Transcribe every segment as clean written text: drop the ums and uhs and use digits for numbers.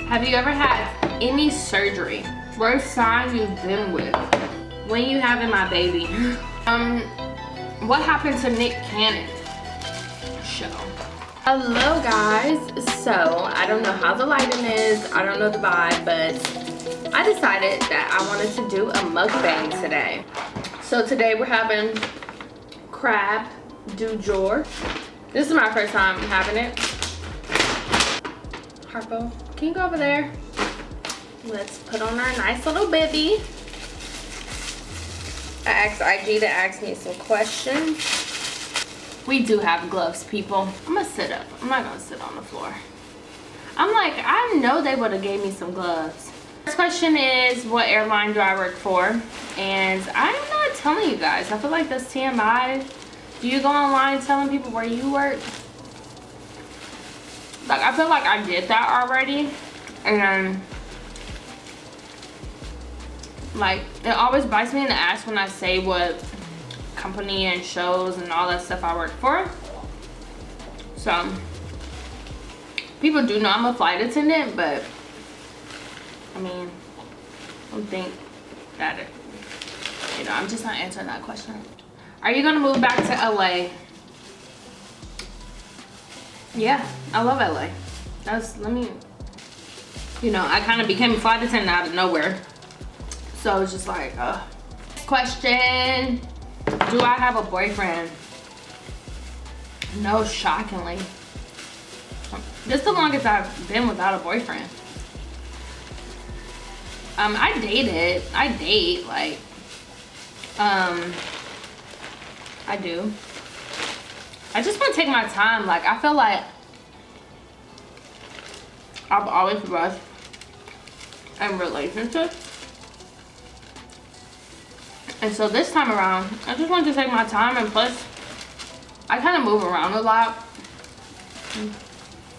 Have you ever had any surgery? Worst sign you've been with? When you having my baby? What happened to Nick Cannon? Show. Hello guys. So I don't know how the lighting is. I don't know the vibe, but I decided that I wanted to do a mukbang today. So today we're having crab du jour. This is my first time having it. Harpo, can you go over there? Let's put on our nice little bibby. I asked IG to ask me some questions. We do have gloves, people. I'm gonna sit up. I'm not gonna sit on the floor. I'm like, I know they would have gave me some gloves. First question is, what airline do I work for? And I'm not telling you guys. I feel like that's TMI. Do you go online telling people where you work? Like, I feel like I did that already. And like, it always bites me in the ass when I say what company and shows and all that stuff I work for. So people do know I'm a flight attendant, but I mean, I don't think that it, you know, I'm just not answering that question. Are you gonna move back to LA? Yeah, I love LA. You know, I kind of became a flight attendant out of nowhere. So it's just like, question, do I have a boyfriend? No, shockingly. This is the longest I've been without a boyfriend. I date, like, I do. I just want to take my time. Like, I feel like I've always rushed in relationships. And so this time around, I just want to take my time, and plus, I kind of move around a lot.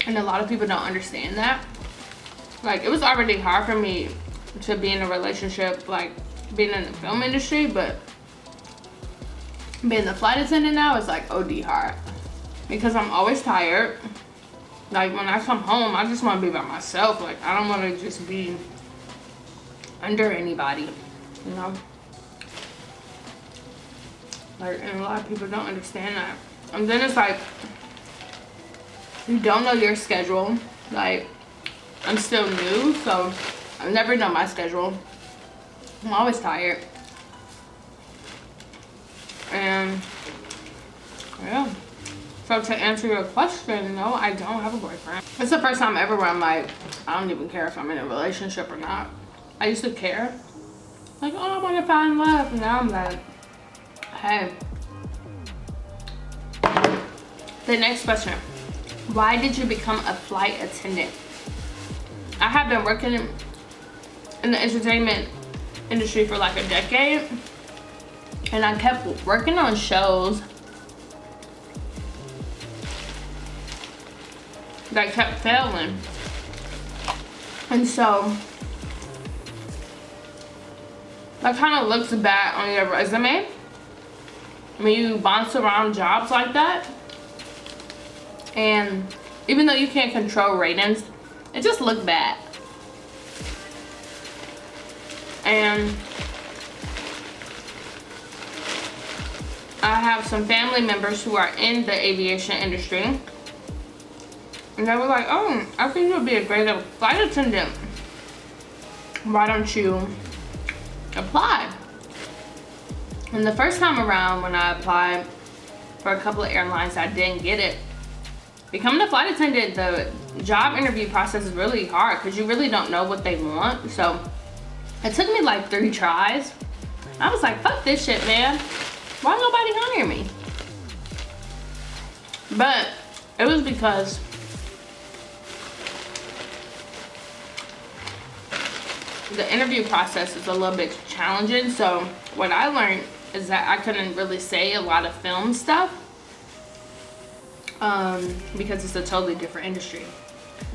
And a lot of people don't understand that. Like, it was already hard for me to be in a relationship, like, being in the film industry, but being the flight attendant now is like OD hard. Because I'm always tired. Like, when I come home, I just want to be by myself. Like, I don't want to just be under anybody, you know? Like, and a lot of people don't understand that. And then it's like, you don't know your schedule. Like, I'm still new, so I've never done my schedule. I'm always tired. And yeah. So to answer your question, no, I don't have a boyfriend. It's the first time ever where I'm like, I don't even care if I'm in a relationship or not. I used to care. Like, oh, I want to find love. And now I'm like, hey. The next question. Why did you become a flight attendant? I have been working in the entertainment industry for like a decade. And I kept working on shows that kept failing. And so that kind of looks bad on your resume when you bounce around jobs like that. And even though you can't control ratings, it just looked bad. And I have some family members who are in the aviation industry. And they were like, oh, I think you would be a great flight attendant. Why don't you apply? And the first time around when I applied for a couple of airlines, I didn't get it. Becoming a flight attendant, the job interview process is really hard because you really don't know what they want. So it took me like 3 tries. I was like, fuck this shit, man. Why nobody hire me? But it was because the interview process is a little bit challenging. So what I learned is that I couldn't really say a lot of film stuff because it's a totally different industry.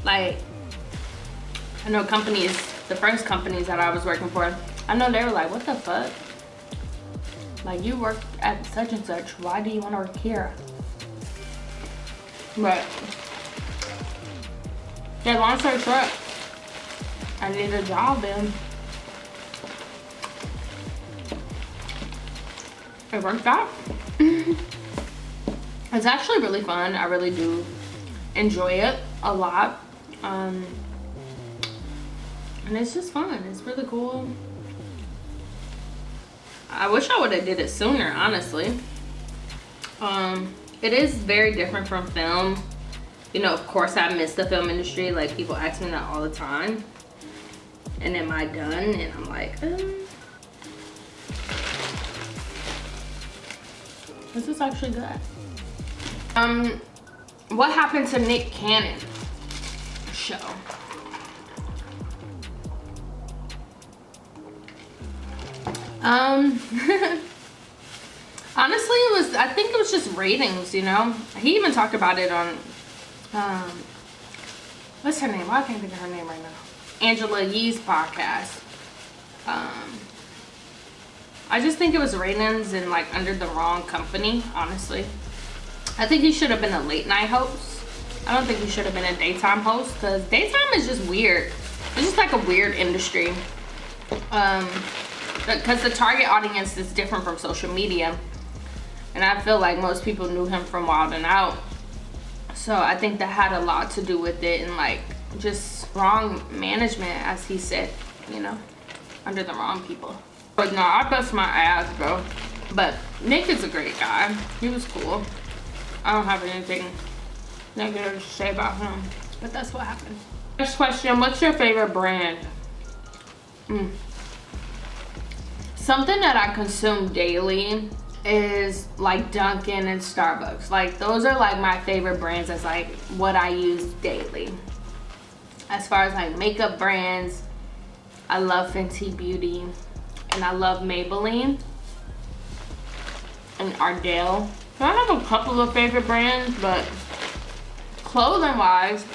Like, I know companies, the first companies that I was working for, I know they were like, what the fuck? Like, you work at such and such, why do you want to work here? But yeah, long story short, I need a job in. It worked out. It's actually really fun. I really do enjoy it a lot. And it's just fun. It's really cool. I wish I would have did it sooner, honestly. It is very different from film. You know, of course I miss the film industry. Like, people ask me that all the time. And am I done? And I'm like, this is actually good. What happened to Nick Cannon show? Honestly, I think it was just ratings, you know. He even talked about it on, what's her name? I can't think of her name right now. Angela Yee's podcast. I just think it was ratings and like under the wrong company, honestly. I think he should have been a late night host. I don't think he should have been a daytime host, because daytime is just weird. It's just like a weird industry. Because the target audience is different from social media. And I feel like most people knew him from Wild 'N Out. So I think that had a lot to do with it, and like just wrong management, as he said, you know, under the wrong people. But no, I bust my ass, bro. But Nick is a great guy. He was cool. I don't have anything negative to say about him, but that's what happened. Next question, what's your favorite brand? Something that I consume daily is like Dunkin' and Starbucks. Like, those are like my favorite brands. That's like what I use daily. As far as like makeup brands, I love Fenty Beauty, and I love Maybelline and Ardell. So I have a couple of favorite brands, but clothing wise,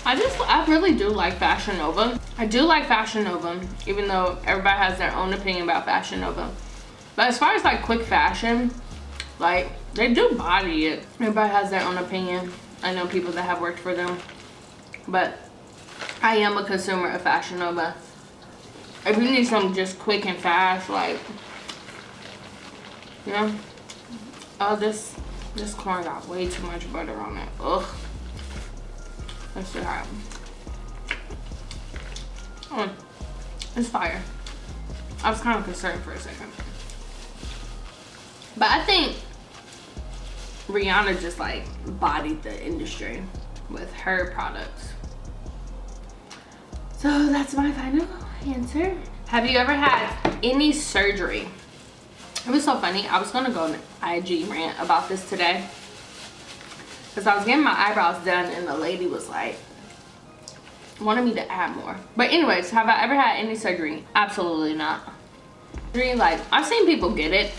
I really do like Fashion Nova. I do like Fashion Nova, even though everybody has their own opinion about Fashion Nova. But as far as like quick fashion, like, they do body it. Everybody has their own opinion. I know people that have worked for them, but I am a consumer of Fashion Nova. If you need something just quick and fast, like, you know, oh, this corn got way too much butter on it. Ugh. Let's see how. Oh, it's fire. I was kind of concerned for a second, but I think Rihanna just like bodied the industry with her products. So that's my final answer. Have you ever had any surgery? It was so funny. I was gonna go on an IG rant about this today, because I was getting my eyebrows done and the lady was like, wanted me to add more. But anyways, have I ever had any surgery? Absolutely not. Like, I've seen people get it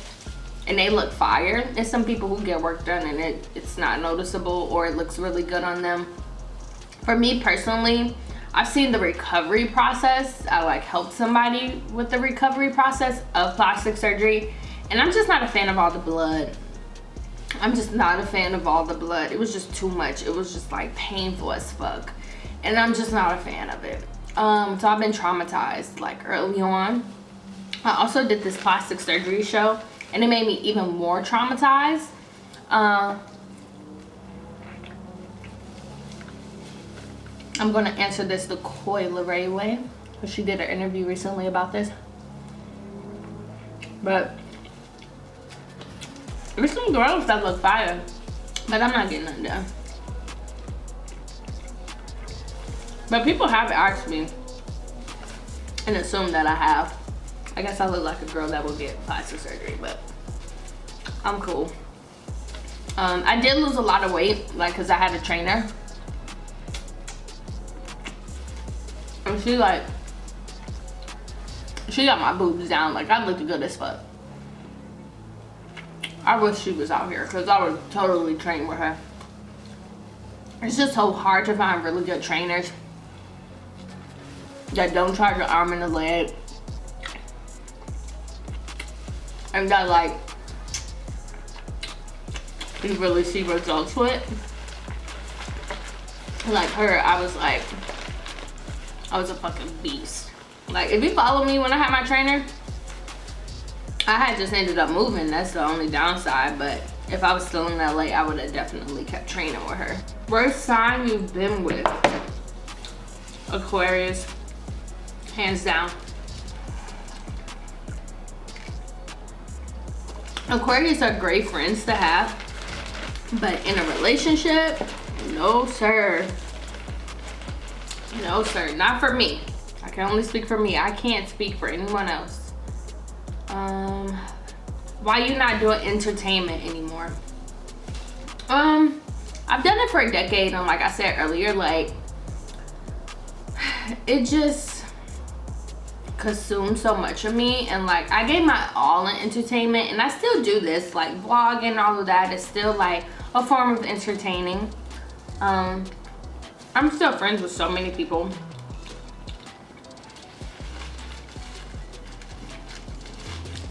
and they look fire. There's some people who get work done and it's not noticeable, or it looks really good on them. For me personally, I've seen the recovery process. I like helped somebody with the recovery process of plastic surgery, and I'm just not a fan of all the blood. I'm just not a fan of all the blood. It was just too much. It was just like painful as fuck, and I'm just not a fan of it. So I've been traumatized like early on. I also did this plastic surgery show, and it made me even more traumatized. I'm gonna answer this the Coi Leray way, because she did an interview recently about this. But there's some girls that look fire, but I'm not getting none done. But people have asked me and assumed that I have. I guess I look like a girl that would get plastic surgery, but I'm cool. I did lose a lot of weight, like, because I had a trainer. And she got my boobs down. Like, I looked good as fuck. I wish she was out here, because I would totally train with her. It's just so hard to find really good trainers that don't charge your arm and a leg, and that like you really see results with. Like her, I was like, I was a fucking beast. Like, if you follow me when I had my trainer, I had just ended up moving. That's the only downside. But if I was still in LA, I would have definitely kept training with her. Worst sign you've been with? Aquarius. Hands down. Aquarius are great friends to have. But in a relationship, no sir. No sir, not for me. I can only speak for me. I can't speak for anyone else. Why you not doing entertainment anymore? I've done it for a decade, and like I said earlier, like it just consumed so much of me, and like I gave my all in entertainment, and I still do this, like vlogging, all of that is still like a form of entertaining. I'm still friends with so many people.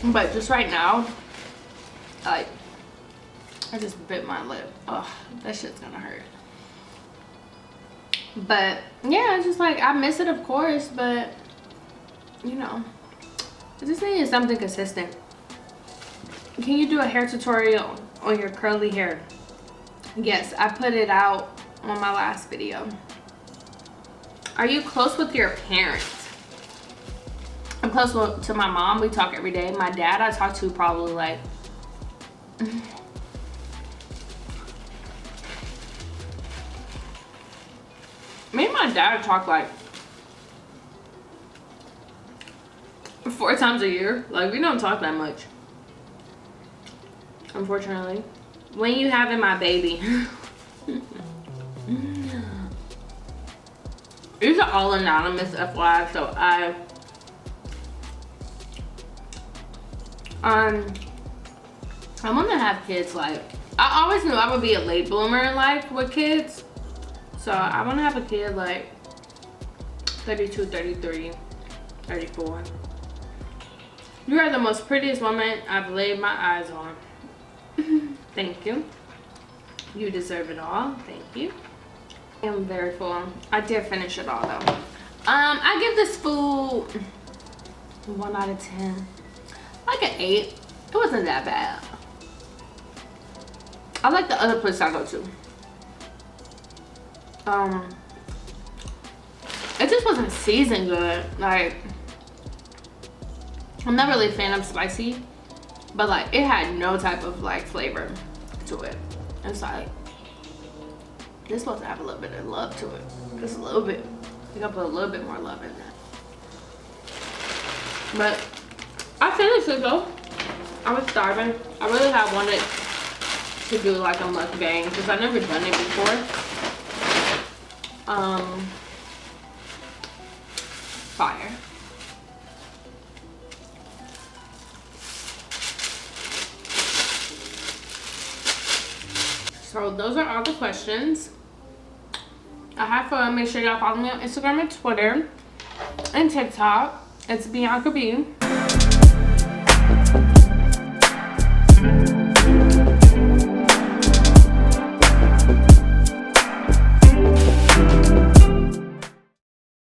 But just right now, like, I just bit my lip. Oh, that shit's gonna hurt. But yeah, it's just like, I miss it, of course, but you know, I just needed something consistent. Can you do a hair tutorial on your curly hair? Yes, I put it out on my last video. Are you close with your parents? I'm close to my mom. We talk every day. My dad, I talk to probably like me and my dad talk like 4 times a year. Like, we don't talk that much, unfortunately. When you having my baby? These are all anonymous, FYI. So I want to have kids. Like, I always knew I would be a late bloomer in life with kids. So I want to have a kid like 32, 33, 34. You are the most prettiest woman I've laid my eyes on. Thank you. You deserve it all. Thank you. I am very full. I did finish it all though. I give this food 1 out of 10. Like an 8. It wasn't that bad. I like the other place I go to. It just wasn't seasoned good. Like, I'm not really a fan of spicy, but like it had no type of like flavor to it. It's like, this supposed to have a little bit of love to it. Just a little bit. You gotta put a little bit more love in that. But I finished it though. I was starving. I really have wanted to do like a mukbang because I've never done it before. Fire. So those are all the questions I have for. Make sure y'all follow me on Instagram and Twitter and TikTok. It's Bianca B.